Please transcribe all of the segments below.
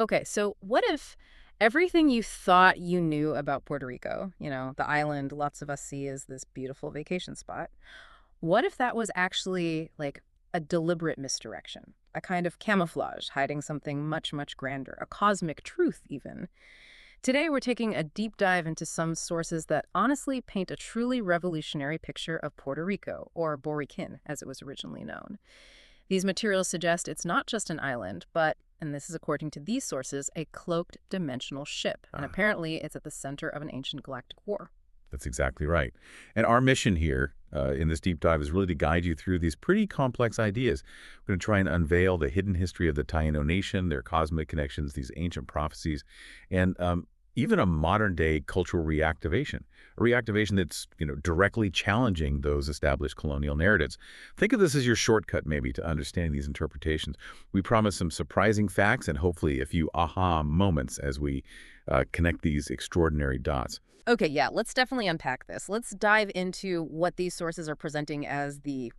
Okay, so what if everything you thought you knew about Puerto Rico, the island lots of us see as this beautiful vacation spot, what if that was actually like a deliberate misdirection, a kind of camouflage hiding something much, much grander, a cosmic truth even? Today, we're taking a deep dive into some sources that honestly paint a truly revolutionary picture of Puerto Rico, or Borikén, as it was originally known. These materials suggest it's not just an island, but, and this is according to these sources, a cloaked dimensional ship. And Ah, apparently, it's at the center of an ancient galactic war. that's exactly right. And our mission here in this deep dive is really to guide you through these pretty complex ideas. We're going to try and unveil the hidden history of the Taino nation, their cosmic connections, these ancient prophecies, and even a modern-day cultural reactivation, a reactivation that's directly challenging those established colonial narratives. Think of this as your shortcut, maybe, to understanding these interpretations. We promise some surprising facts and hopefully a few aha moments as we connect these extraordinary dots. Okay, yeah, let's definitely unpack this. Let's dive into what these sources are presenting as the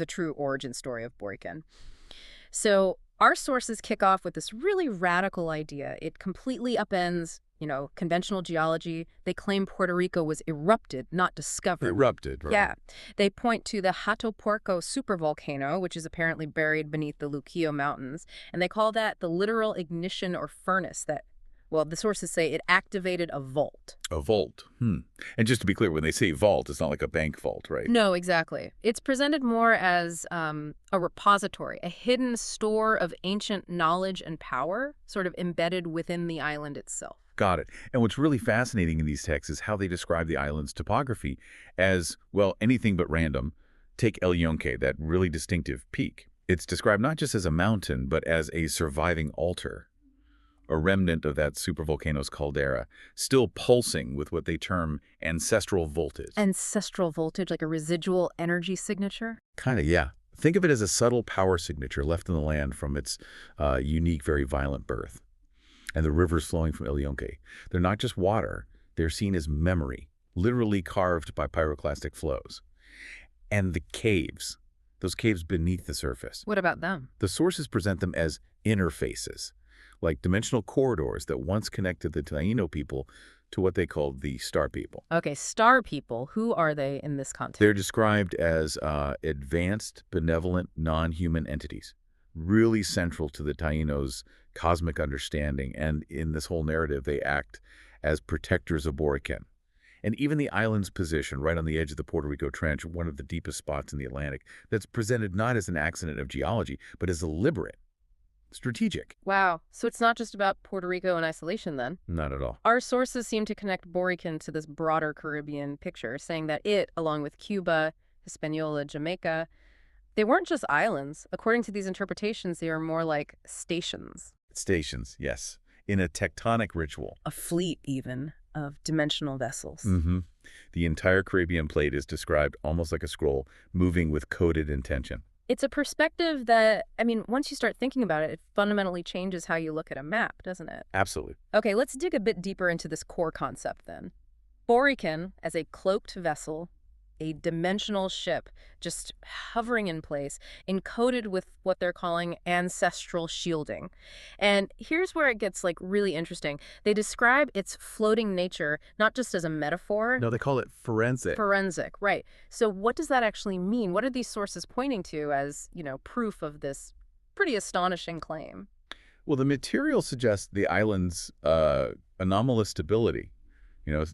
true origin story of Borikén. So our sources kick off with this really radical idea. It completely upends, conventional geology. They claim Puerto Rico was erupted, not discovered. Erupted, right? Yeah. They point to the Hato Porco supervolcano, which is apparently buried beneath the Luquillo Mountains, and they call that the literal ignition or furnace that, well, the sources say it activated a vault. A vault. And just to be clear, when they say vault, it's not like a bank vault, right? No, exactly. It's presented more as a repository, a hidden store of ancient knowledge and power, sort of embedded within the island itself. Got it. And what's really fascinating in these texts is how they describe the island's topography as, well, anything but random. Take El Yunque, that really distinctive peak. It's described not just as a mountain, but as a surviving altar, a remnant of that supervolcano's caldera, still pulsing with what they term ancestral voltage. Ancestral voltage, like a residual energy signature? Kind of, yeah. Think of it as a subtle power signature left in the land from its unique, very violent birth. And the rivers flowing from El Yunque, they're not just water, they're seen as memory, literally carved by pyroclastic flows. And the caves, those caves beneath the surface, What about them? the sources present them as interfaces, like dimensional corridors that once connected the Taino people to what they called the Star People. Okay, star people, who are they in this context? They're described as advanced, benevolent, non-human entities, really central to the Taínos' cosmic understanding, and in this whole narrative, they act as protectors of Borikén. And even the island's position, right on the edge of the Puerto Rico Trench, one of the deepest spots in the Atlantic, that's presented not as an accident of geology, but as deliberate, strategic. Wow, so it's not just about Puerto Rico in isolation then? Not at all. Our sources seem to connect Borikén to this broader Caribbean picture, saying that it, along with Cuba, Hispaniola, Jamaica, they weren't just islands. According to these interpretations, they are more like stations. Stations, yes, in a tectonic ritual. A fleet, even, of dimensional vessels. The entire Caribbean plate is described almost like a scroll, moving with coded intention. It's a perspective that, once you start thinking about it, it fundamentally changes how you look at a map, doesn't it? Absolutely. Okay, let's dig a bit deeper into this core concept then. Borikén as a cloaked vessel, a dimensional ship just hovering in place, encoded with what they're calling ancestral shielding. And here's where it gets really interesting. They describe its floating nature not just as a metaphor. No, they call it forensic. Forensic, right. So what does that actually mean? What are these sources pointing to as, proof of this pretty astonishing claim? Well, the material suggests the island's anomalous stability.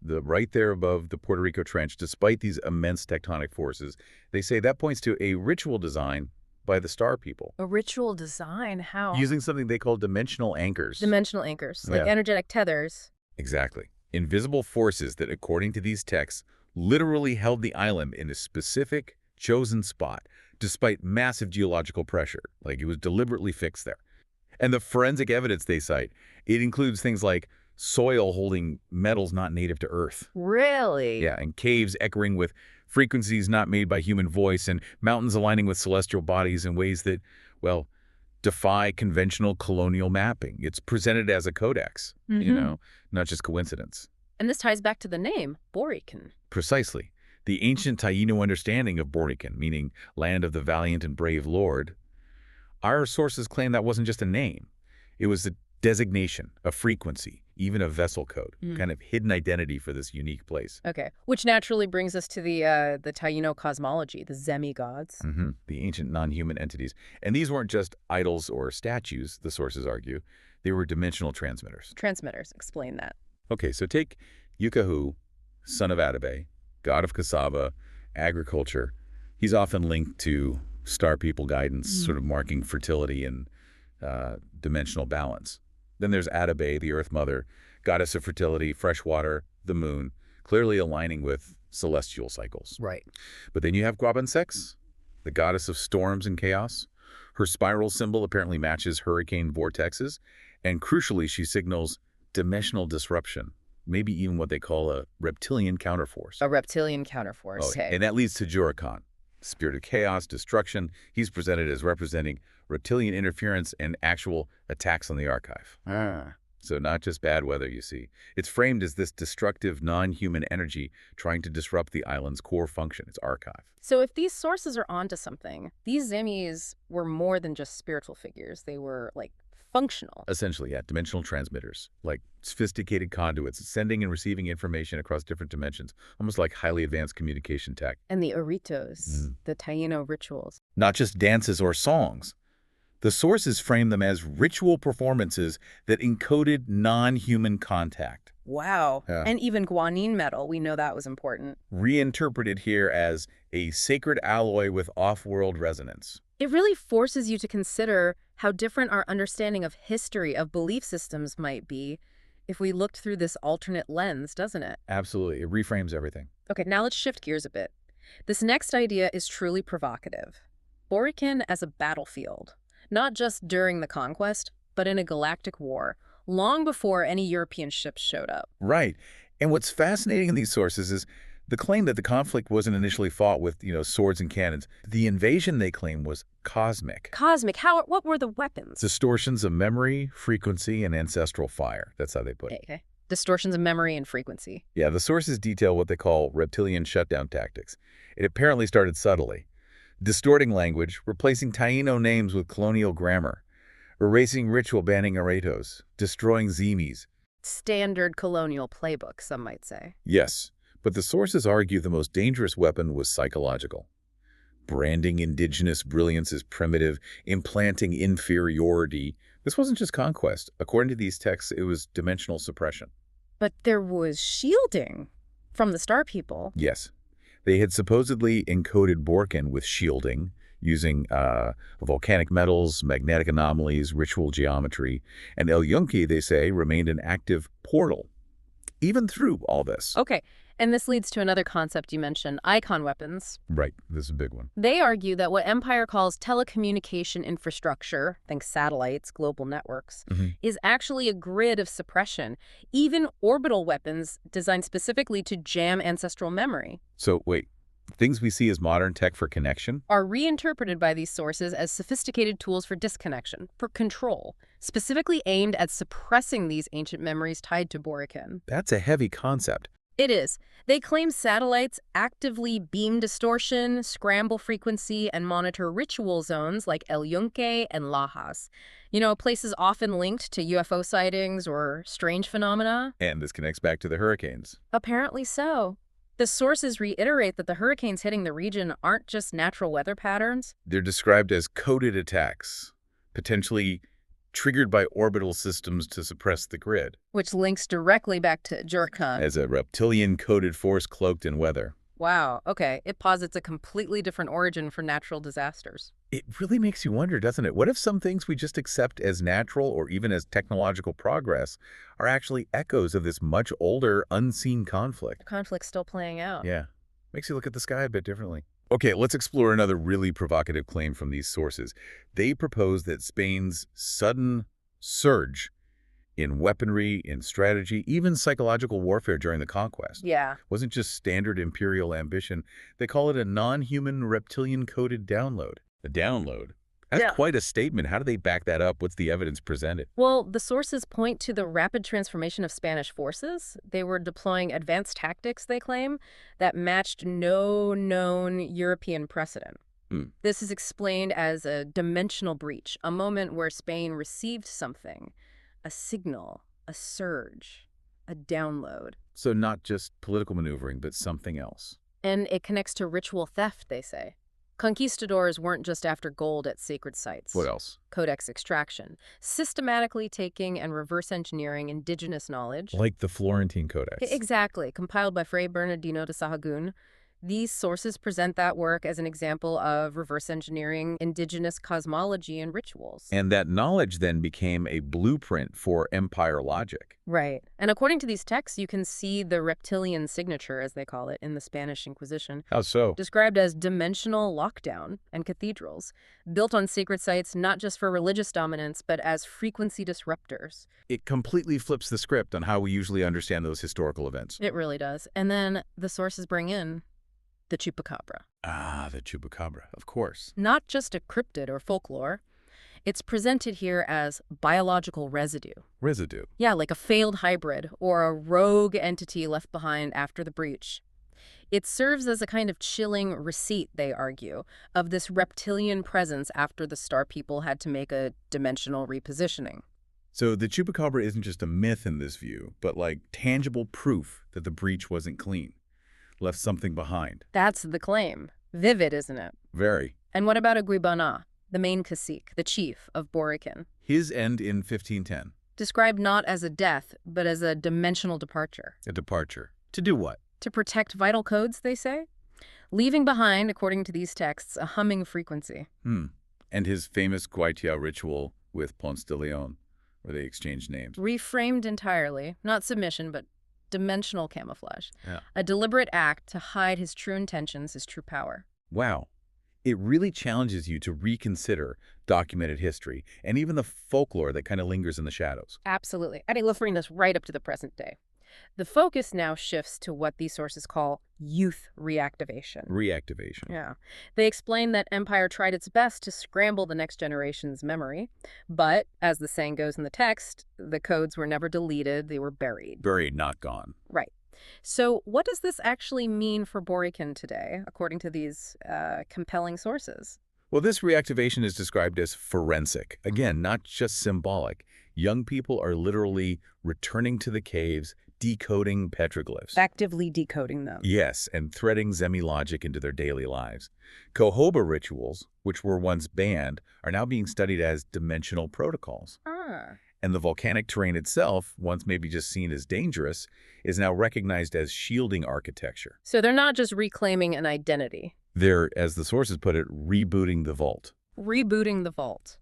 Right there above the Puerto Rico Trench, despite these immense tectonic forces, they say that points to a ritual design by the Star People, A ritual design? How? using something they call dimensional anchors. Dimensional anchors, like Yeah. energetic tethers. Exactly. Invisible forces that, according to these texts, literally held the island in a specific, chosen spot, despite massive geological pressure. Like it was deliberately fixed there. And the forensic evidence they cite, it includes things like soil holding metals not native to Earth. Really? Yeah, and caves echoing with frequencies not made by human voice, and mountains aligning with celestial bodies in ways that, well, defy conventional colonial mapping. It's presented as a codex, not just coincidence. And this ties back to the name, Borikén. Precisely. The ancient Taino understanding of Borikén, meaning land of the valiant and brave lord, our sources claim that wasn't just a name. It was a designation, a frequency, even a vessel code, kind of hidden identity for this unique place. Okay, which naturally brings us to the Taino cosmology, the Zemi gods. The ancient non-human entities. And these weren't just idols or statues, the sources argue. They were dimensional transmitters. Transmitters, explain that. Okay, so take Yukahu, son of Atabey, god of cassava, agriculture. He's often linked to star people guidance, sort of marking fertility and dimensional balance. Then there's Atabey, the Earth Mother, goddess of fertility, fresh water, the moon, clearly aligning with celestial cycles. Right. But then you have Guabansex, the goddess of storms and chaos. Her spiral symbol apparently matches hurricane vortexes, and crucially, she signals dimensional disruption, maybe even what they call a reptilian counterforce. A reptilian counterforce. Oh, and that leads to Jurakan, spirit of chaos, destruction. He's presented as representing reptilian interference and actual attacks on the archive. So not just bad weather, you see. It's framed as this destructive, non-human energy trying to disrupt the island's core function, its archive. So if these sources are onto something, these Zemis were more than just spiritual figures. They were, like, functional. Essentially, yeah, dimensional transmitters, like sophisticated conduits, sending and receiving information across different dimensions, almost like highly advanced communication tech. And the Aritos, the Taino rituals. Not just dances or songs. The sources frame them as ritual performances that encoded non-human contact. Wow. Yeah. And even guanine metal, we know that was important. Reinterpreted here as a sacred alloy with off-world resonance. It really forces you to consider how different our understanding of history, of belief systems might be if we looked through this alternate lens, doesn't it? Absolutely. It reframes everything. Okay, now let's shift gears a bit. This next idea is truly provocative. Borikén as a battlefield. Not just during the conquest, but in a galactic war, long before any European ships showed up. Right. And what's fascinating in these sources is the claim that the conflict wasn't initially fought with, swords and cannons. The invasion, they claim, was cosmic. Cosmic? What were the weapons? Distortions of memory, frequency, and ancestral fire. That's how they put it. Okay. Distortions of memory and frequency. Yeah, the sources detail what they call reptilian shutdown tactics. It apparently started subtly. Distorting language, replacing Taino names with colonial grammar, erasing ritual, banning Aretos, destroying Zemis. Standard colonial playbook, some might say. Yes, but the sources argue the most dangerous weapon was psychological. Branding indigenous brilliance as primitive, implanting inferiority. This wasn't just conquest. According to these texts, it was dimensional suppression. But there was shielding from the Star People. Yes. They had supposedly encoded Borikén with shielding, using volcanic metals, magnetic anomalies, ritual geometry, and El Yunque, they say, remained an active portal, even through all this. Okay, and this leads to another concept you mentioned, icon weapons. Right, this is a big one. They argue that what Empire calls telecommunication infrastructure, think satellites, global networks, is actually a grid of suppression, even orbital weapons designed specifically to jam ancestral memory. So, wait, things we see as modern tech for connection? Are reinterpreted by these sources as sophisticated tools for disconnection, for control, specifically aimed at suppressing these ancient memories tied to Borikén. That's a heavy concept. It is. They claim satellites actively beam distortion, scramble frequency, and monitor ritual zones like El Yunque and Lajas. Places often linked to UFO sightings or strange phenomena. And this connects back to the hurricanes. Apparently so. The sources reiterate that the hurricanes hitting the region aren't just natural weather patterns. They're described as coded attacks, potentially triggered by orbital systems to suppress the grid. Which links directly back to Jurakan. As a reptilian-coded force cloaked in weather. Wow, okay. It posits a completely different origin for natural disasters. It really makes you wonder, doesn't it? What if some things we just accept as natural or even as technological progress are actually echoes of this much older, unseen conflict? The conflict's still playing out. Yeah. Makes you look at the sky a bit differently. Okay, let's explore another really provocative claim from these sources. They propose that Spain's sudden surge in weaponry, in strategy, even psychological warfare during the conquest wasn't just standard imperial ambition. They call it a non-human reptilian-coded download. A download? That's quite a statement. How do they back that up? What's the evidence presented? Well, the sources point to the rapid transformation of Spanish forces. They were deploying advanced tactics, they claim, that matched no known European precedent. This is explained as a dimensional breach, a moment where Spain received something, a signal, a surge, a download. So not just political maneuvering, but something else. And it connects to ritual theft, they say. Conquistadors weren't just after gold at sacred sites. What else? Codex extraction, systematically taking and reverse engineering indigenous knowledge. Like the Florentine Codex. Exactly, compiled by Fray Bernardino de Sahagún. These sources present that work as an example of reverse engineering indigenous cosmology and rituals. And that knowledge then became a blueprint for empire logic. Right. And according to these texts, you can see the reptilian signature, as they call it, in the Spanish Inquisition. How so? Described as dimensional lockdown and cathedrals, built on sacred sites not just for religious dominance, but as frequency disruptors. It completely flips the script on how we usually understand those historical events. It really does. And then the sources bring in the chupacabra. Ah, the chupacabra, of course. Not just a cryptid or folklore. It's presented here as biological residue. Residue. Yeah, like a failed hybrid or a rogue entity left behind after the breach. It serves as a kind of chilling receipt, they argue, of this reptilian presence after the Star People had to make a dimensional repositioning. So the chupacabra isn't just a myth in this view, but like tangible proof that the breach wasn't clean. Left something behind. That's the claim. Vivid, isn't it? Very. And what about Aguibana, the main cacique, the chief of Borikén? His end in 1510. Described not as a death, but as a dimensional departure. A departure. To do what? To protect vital codes, they say? Leaving behind, according to these texts, a humming frequency. And his famous Guaitia ritual with Ponce de Leon, where they exchanged names. Reframed entirely, not submission, but dimensional camouflage. Yeah. A deliberate act to hide his true intentions, his true power. Wow. It really challenges you to reconsider documented history and even the folklore that kind of lingers in the shadows. Absolutely. I mean, let's bring this right up to the present day. The focus now shifts to what these sources call youth reactivation. Reactivation. Yeah. They explain that Empire tried its best to scramble the next generation's memory, but, as the saying goes in the text, the codes were never deleted, they were buried. Buried, not gone. Right. So what does this actually mean for Borikén today, according to these compelling sources? Well, this reactivation is described as forensic. Again, not just symbolic. Young people are literally returning to the caves, decoding petroglyphs. Actively decoding them. Yes, and threading Zemi logic into their daily lives. Cohoba rituals, which were once banned, are now being studied as dimensional protocols. And the volcanic terrain itself, once maybe just seen as dangerous, is now recognized as shielding architecture. So they're not just reclaiming an identity. They're, as the sources put it, rebooting the vault. Rebooting the vault.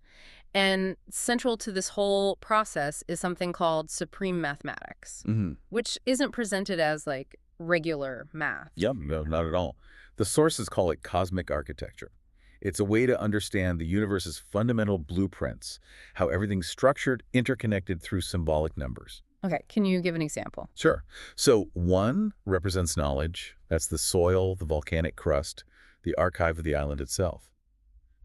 And central to this whole process is something called supreme mathematics, which isn't presented as like regular math. Yep, no, not at all. The sources call it cosmic architecture. It's a way to understand the universe's fundamental blueprints, how everything's structured, interconnected through symbolic numbers. Okay, can you give an example? Sure. So 1 represents knowledge. That's the soil, the volcanic crust, the archive of the island itself.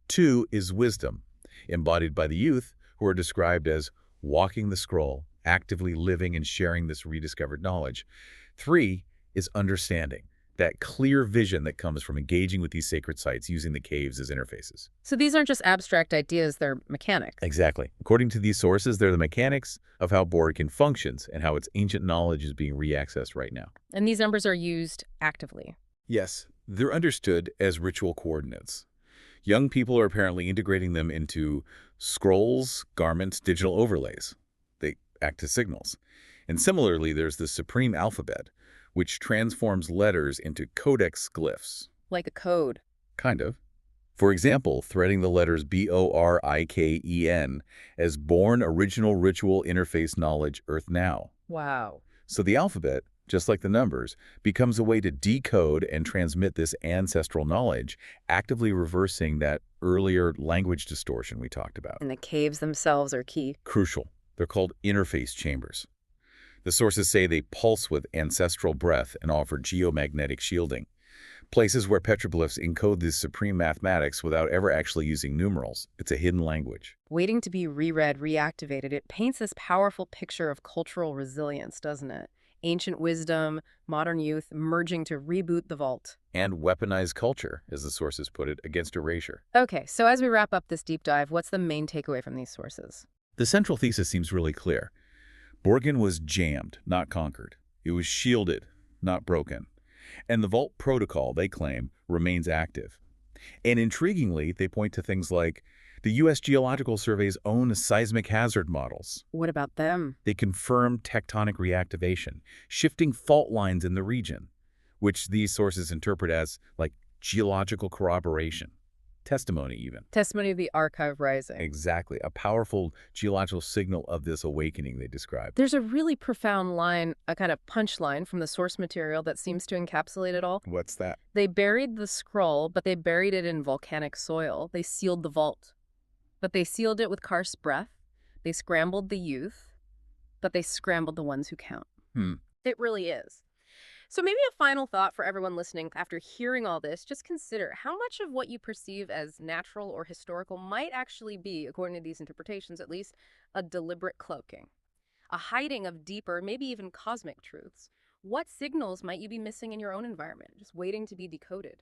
2 is wisdom, embodied by the youth, who are described as walking the scroll, actively living and sharing this rediscovered knowledge. 3 is understanding, that clear vision that comes from engaging with these sacred sites using the caves as interfaces. So these aren't just abstract ideas, they're mechanics. Exactly. According to these sources, they're the mechanics of how Borikén functions and how its ancient knowledge is being reaccessed right now. And these numbers are used actively. Yes, they're understood as ritual coordinates. Young people are apparently integrating them into scrolls, garments, digital overlays. They act as signals. And similarly, there's the supreme alphabet, which transforms letters into codex glyphs. Like a code. Kind of. For example, threading the letters B-O-R-I-K-E-N as born original ritual interface knowledge Earth Now. Wow. So the alphabet, just like the numbers, becomes a way to decode and transmit this ancestral knowledge, actively reversing that earlier language distortion we talked about. And the caves themselves are key. Crucial. They're called interface chambers. The sources say they pulse with ancestral breath and offer geomagnetic shielding, places where petroglyphs encode this supreme mathematics without ever actually using numerals. It's a hidden language. Waiting to be reread, reactivated, it paints this powerful picture of cultural resilience, doesn't it? Ancient wisdom, modern youth merging to reboot the vault. And weaponized culture, as the sources put it, against erasure. Okay, so as we wrap up this deep dive, what's the main takeaway from these sources? The central thesis seems really clear. Borikén was jammed, not conquered. It was shielded, not broken. And the Vault protocol, they claim, remains active. And intriguingly, they point to things like the U.S. Geological Survey's own seismic hazard models. What about them? They confirm tectonic reactivation, shifting fault lines in the region, which these sources interpret as, like, geological corroboration. Testimony, even. Testimony of the archive rising. Exactly. A powerful geological signal of this awakening they described. There's a really profound line, a kind of punchline from the source material that seems to encapsulate it all. What's that? They buried the scroll, but they buried it in volcanic soil. They sealed the vault. But they sealed it with karst breath. They scrambled the youth, but they scrambled the ones who count. It really is. So maybe a final thought for everyone listening after hearing all this, just consider how much of what you perceive as natural or historical might actually be, according to these interpretations at least, a deliberate cloaking, a hiding of deeper, maybe even cosmic truths. What signals might you be missing in your own environment, just waiting to be decoded?